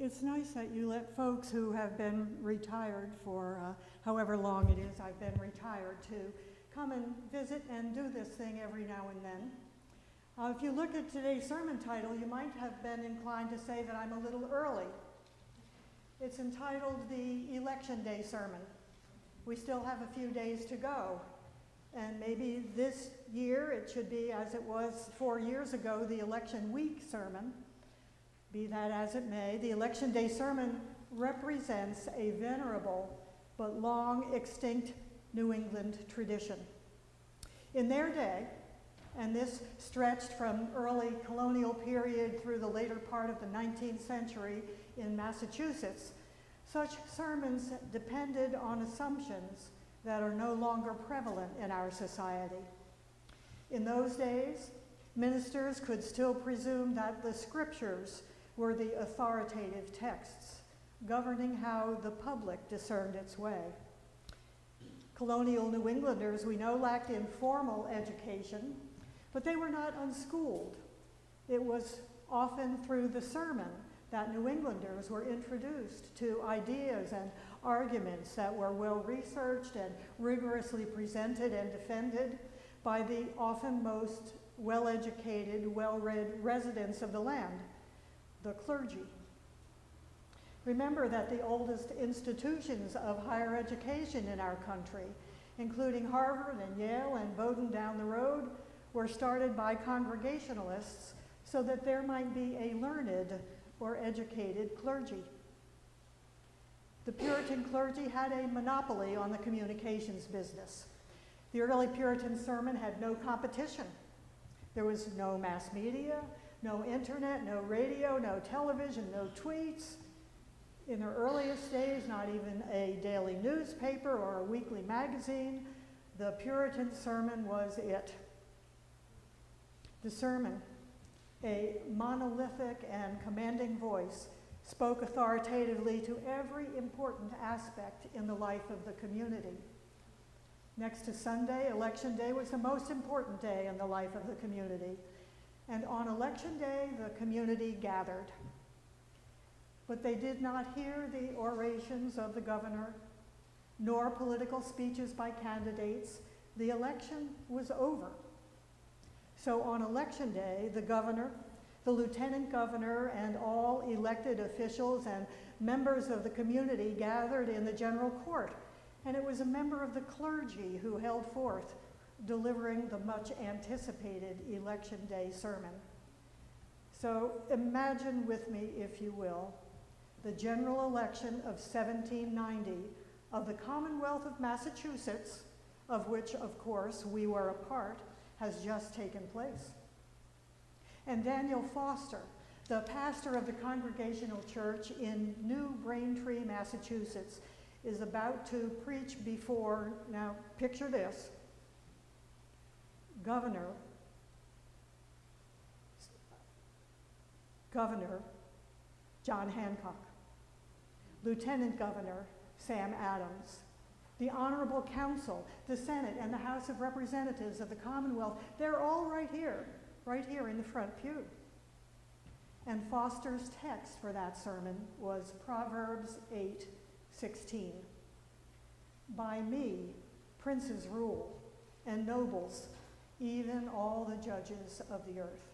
It's nice that you let folks who have been retired for however long it is I've been retired to come and visit and do this thing every now and then. If you look at today's sermon title, you might have been inclined to say that I'm a little early. It's entitled the Election Day Sermon. We still have a few days to go. And maybe this year it should be, as it was 4 years ago, the Election Week Sermon. Be that as it may, the Election Day Sermon represents a venerable but long extinct New England tradition. In their day, and this stretched from early colonial period through the later part of the 19th century in Massachusetts, such sermons depended on assumptions that are no longer prevalent in our society. In those days, ministers could still presume that the scriptures were the authoritative texts governing how the public discerned its way. Colonial New Englanders, we know, lacked informal education, but they were not unschooled. It was often through the sermon that New Englanders were introduced to ideas and arguments that were well researched and rigorously presented and defended by the often most well-educated, well-read residents of the land, the clergy. Remember that the oldest institutions of higher education in our country, including Harvard and Yale and Bowdoin down the road, were started by Congregationalists so that there might be a learned or educated clergy. The Puritan clergy had a monopoly on the communications business. The early Puritan sermon had no competition. There was no mass media, no internet, no radio, no television, no tweets. In their earliest days, not even a daily newspaper or a weekly magazine. The Puritan sermon was it. The sermon, a monolithic and commanding voice, spoke authoritatively to every important aspect in the life of the community. Next to Sunday, Election Day was the most important day in the life of the community. And on Election Day, the community gathered. But they did not hear the orations of the governor, nor political speeches by candidates. The election was over. So on Election Day, the governor, the lieutenant governor, and all elected officials and members of the community gathered in the general court. And it was a member of the clergy who held forth, delivering the much anticipated Election Day sermon. So imagine with me, if you will, the general election of 1790 of the Commonwealth of Massachusetts, of which, of course, we were a part, has just taken place. And Daniel Foster, the pastor of the Congregational Church in New Braintree, Massachusetts, is about to preach before, now picture this, Governor John Hancock, Lieutenant Governor Sam Adams, the Honorable Council, the Senate, and the House of Representatives of the Commonwealth. They're all right here in the front pew. And Foster's text for that sermon was Proverbs 8:16. By me, princes rule, and nobles, even all the judges of the earth.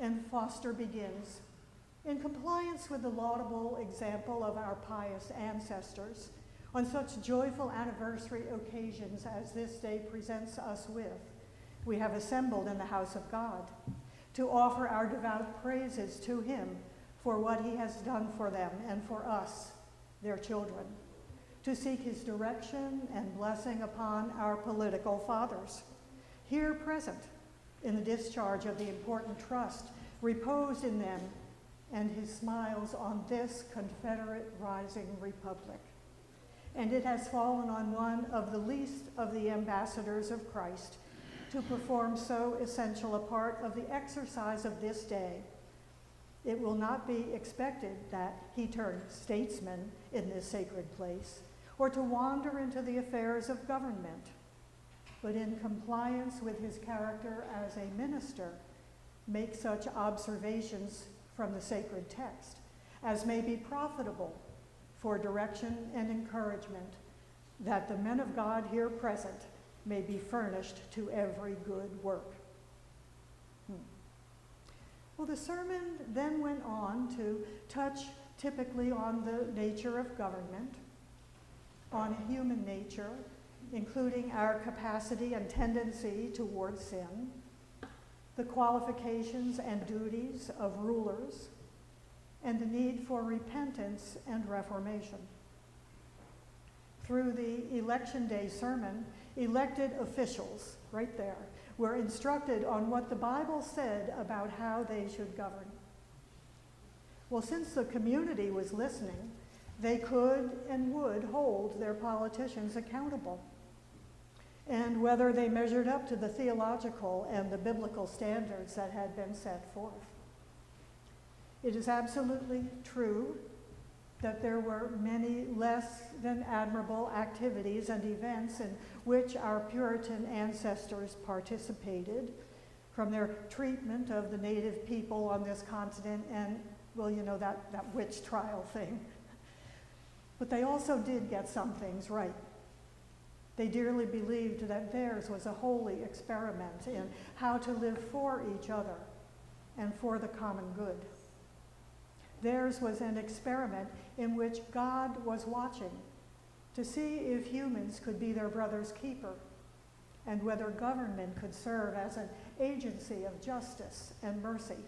And Foster begins, in compliance with the laudable example of our pious ancestors, on such joyful anniversary occasions as this day presents us with, we have assembled in the house of God to offer our devout praises to him for what he has done for them and for us, their children, to seek his direction and blessing upon our political fathers, here present in the discharge of the important trust reposed in them and his smiles on this Confederate rising republic. And it has fallen on one of the least of the ambassadors of Christ to perform so essential a part of the exercise of this day. It will not be expected that he turn statesman in this sacred place, or to wander into the affairs of government, but in compliance with his character as a minister, make such observations from the sacred text, as may be profitable for direction and encouragement, that the men of God here present may be furnished to every good work. Well, the sermon then went on to touch typically on the nature of government, on human nature, including our capacity and tendency toward sin, the qualifications and duties of rulers, and the need for repentance and reformation. Through the Election Day sermon, elected officials, right there, were instructed on what the Bible said about how they should govern. Well, since the community was listening, they could and would hold their politicians accountable. And whether they measured up to the theological and the biblical standards that had been set forth. It is absolutely true that there were many less than admirable activities and events in which our Puritan ancestors participated, from their treatment of the native people on this continent and, well, you know, that witch trial thing. But they also did get some things right. They dearly believed that theirs was a holy experiment in how to live for each other and for the common good. Theirs was an experiment in which God was watching to see if humans could be their brother's keeper and whether government could serve as an agency of justice and mercy.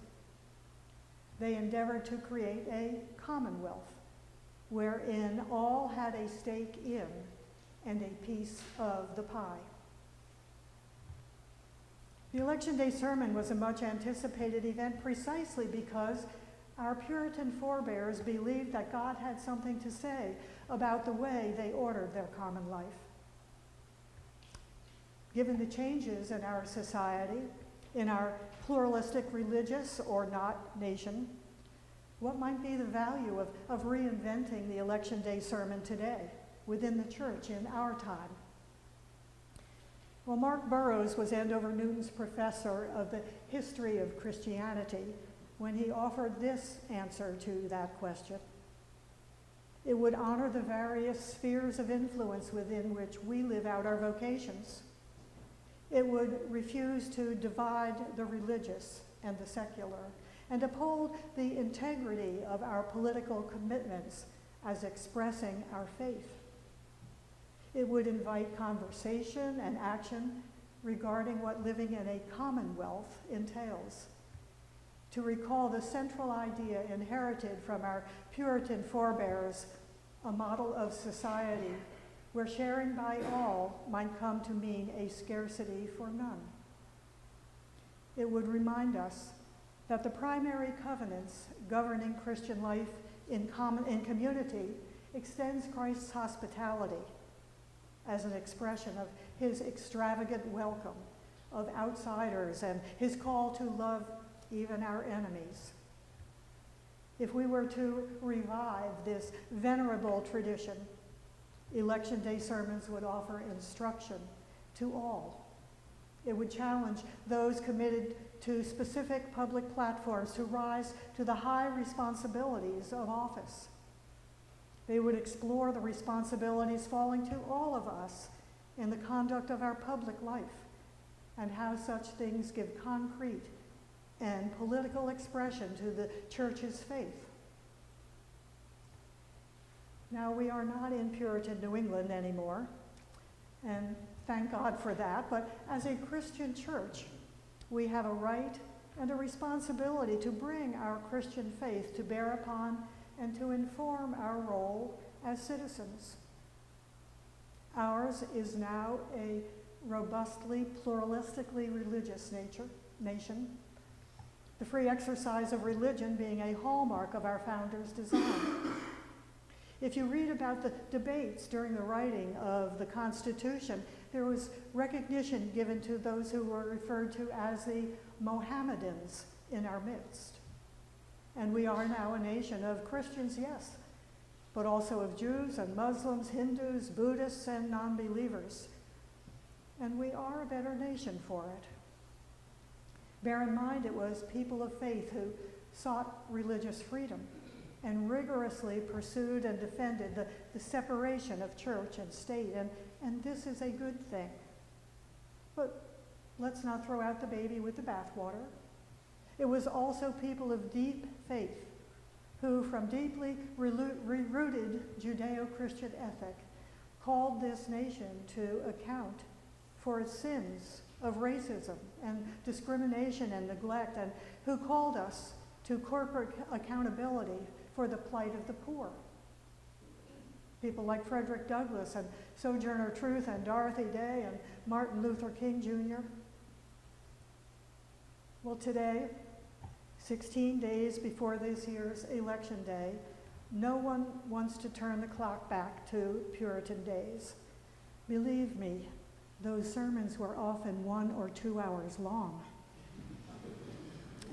They endeavored to create a commonwealth wherein all had a stake in and a piece of the pie. The Election Day sermon was a much anticipated event precisely because our Puritan forebears believed that God had something to say about the way they ordered their common life. Given the changes in our society, in our pluralistic religious or not nation, what might be the value of reinventing the Election Day sermon today within the church in our time? Well, Mark Burrows was Andover Newton's professor of the history of Christianity when he offered this answer to that question. It would honor the various spheres of influence within which we live out our vocations. It would refuse to divide the religious and the secular, and uphold the integrity of our political commitments as expressing our faith. It would invite conversation and action regarding what living in a commonwealth entails, to recall the central idea inherited from our Puritan forebears, a model of society where sharing by all might come to mean a scarcity for none. It would remind us that the primary covenants governing Christian life in community extends Christ's hospitality as an expression of his extravagant welcome of outsiders and his call to love even our enemies. If we were to revive this venerable tradition, Election Day sermons would offer instruction to all. It would challenge those committed to specific public platforms to rise to the high responsibilities of office. They would explore the responsibilities falling to all of us in the conduct of our public life and how such things give concrete and political expression to the church's faith. Now, we are not in Puritan New England anymore, and thank God for that, but as a Christian church, we have a right and a responsibility to bring our Christian faith to bear upon and to inform our role as citizens. Ours is now a robustly, pluralistically religious nation, the free exercise of religion being a hallmark of our founders' design. If you read about the debates during the writing of the Constitution, there was recognition given to those who were referred to as the Mohammedans in our midst. And we are now a nation of Christians, yes, but also of Jews and Muslims, Hindus, Buddhists, and non-believers. And we are a better nation for it. Bear in mind, it was people of faith who sought religious freedom and rigorously pursued and defended the separation of church and state, and this is a good thing. But let's not throw out the baby with the bathwater. It was also people of deep faith who, from deeply rooted Judeo-Christian ethic, called this nation to account for its sins of racism and discrimination and neglect, and who called us to corporate accountability for the plight of the poor. People like Frederick Douglass and Sojourner Truth and Dorothy Day and Martin Luther King Jr. Well, today, 16 days before this year's election day, no one wants to turn the clock back to Puritan days. Believe me, those sermons were often 1 or 2 hours long.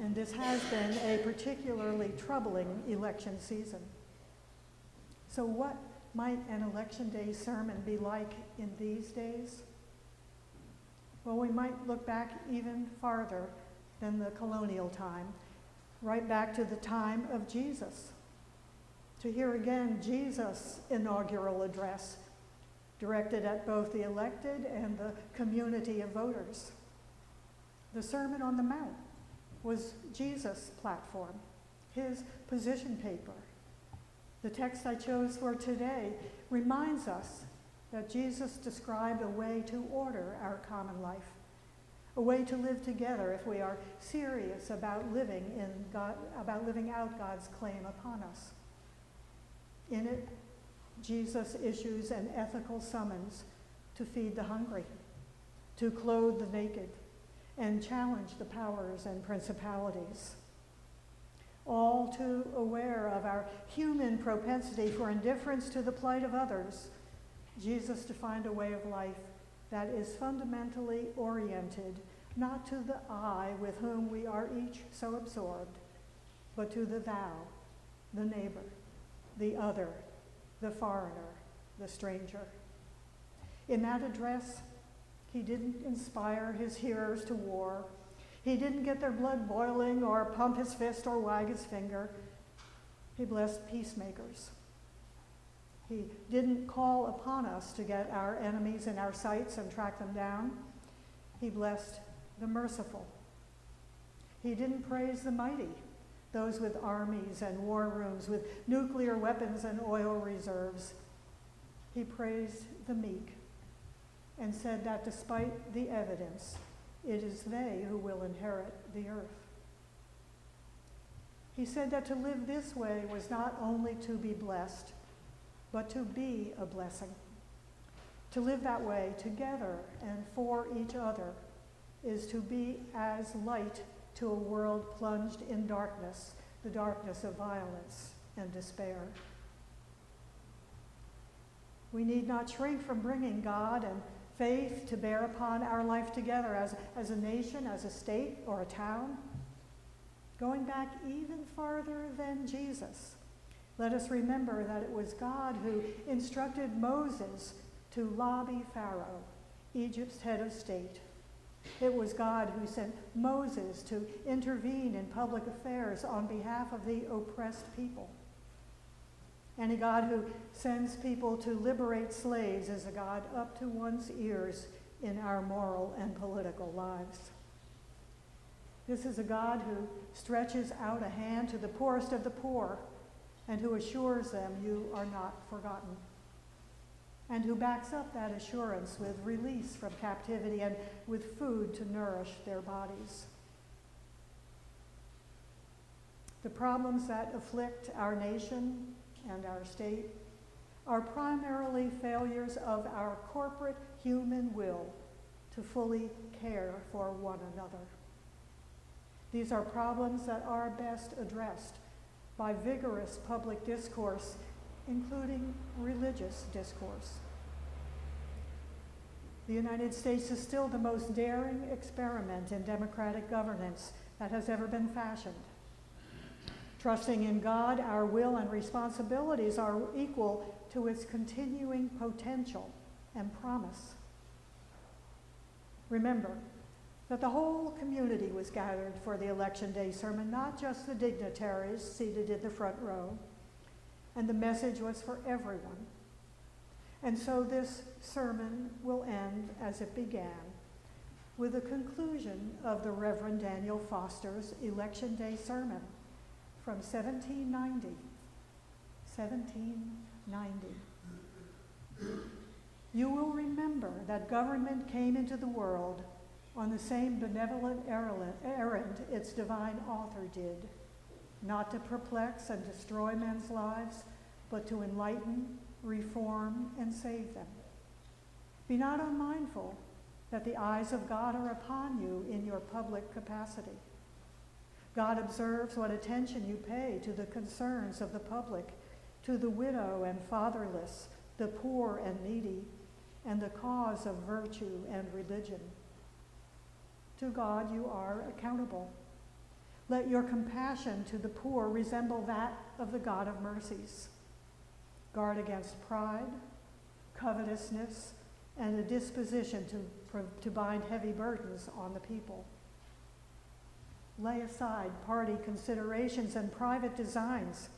And this has been a particularly troubling election season. So what might an election day sermon be like in these days? Well, we might look back even farther than the colonial time, right back to the time of Jesus, to hear again Jesus' inaugural address, directed at both the elected and the community of voters. The Sermon on the Mount was Jesus' platform, his position paper. The text I chose for today reminds us that Jesus described a way to order our common life, a way to live together if we are serious about living out God's claim upon us. In it, Jesus issues an ethical summons to feed the hungry, to clothe the naked, and challenge the powers and principalities. All too aware of our human propensity for indifference to the plight of others, Jesus defined a way of life that is fundamentally oriented not to the I with whom we are each so absorbed, but to the thou, the neighbor, the other, the foreigner, the stranger. In that address, he didn't inspire his hearers to war. He didn't get their blood boiling or pump his fist or wag his finger. He blessed peacemakers. He didn't call upon us to get our enemies in our sights and track them down. He blessed the merciful. He didn't praise the mighty, those with armies and war rooms, with nuclear weapons and oil reserves. He praised the meek and said that despite the evidence, it is they who will inherit the earth. He said that to live this way was not only to be blessed, but to be a blessing. To live that way together and for each other is to be as light to a world plunged in darkness, the darkness of violence and despair. We need not shrink from bringing God and faith to bear upon our life together as a nation, as a state, or a town. Going back even farther than Jesus, let us remember that it was God who instructed Moses to lobby Pharaoh, Egypt's head of state. It was God who sent Moses to intervene in public affairs on behalf of the oppressed people. And a God who sends people to liberate slaves is a God up to one's ears in our moral and political lives. This is a God who stretches out a hand to the poorest of the poor and who assures them you are not forgotten, and who backs up that assurance with release from captivity and with food to nourish their bodies. The problems that afflict our nation and our state are primarily failures of our corporate human will to fully care for one another. These are problems that are best addressed by vigorous public discourse, including religious discourse. The United States is still the most daring experiment in democratic governance that has ever been fashioned. Trusting in God, our will and responsibilities are equal to its continuing potential and promise. Remember, that the whole community was gathered for the Election Day sermon, not just the dignitaries seated in the front row. And the message was for everyone. And so this sermon will end as it began, with the conclusion of the Reverend Daniel Foster's Election Day sermon from 1790. 1790. You will remember that government came into the world on the same benevolent errand its divine author did, not to perplex and destroy men's lives, but to enlighten, reform, and save them. Be not unmindful that the eyes of God are upon you in your public capacity. God observes what attention you pay to the concerns of the public, to the widow and fatherless, the poor and needy, and the cause of virtue and religion. To God you are accountable. Let your compassion to the poor resemble that of the God of mercies. Guard against pride, covetousness, and a disposition to bind heavy burdens on the people. Lay aside party considerations and private designs,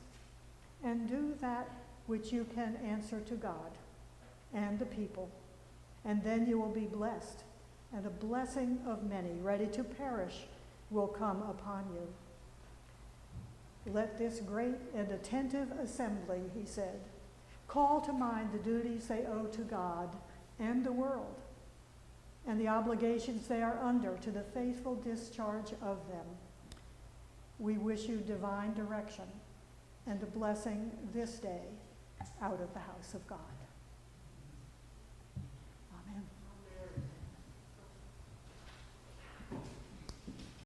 and do that which you can answer to God and the people, and then you will be blessed, and a blessing of many ready to perish will come upon you. Let this great and attentive assembly, he said, call to mind the duties they owe to God and the world, and the obligations they are under to the faithful discharge of them. We wish you divine direction and a blessing this day out of the house of God.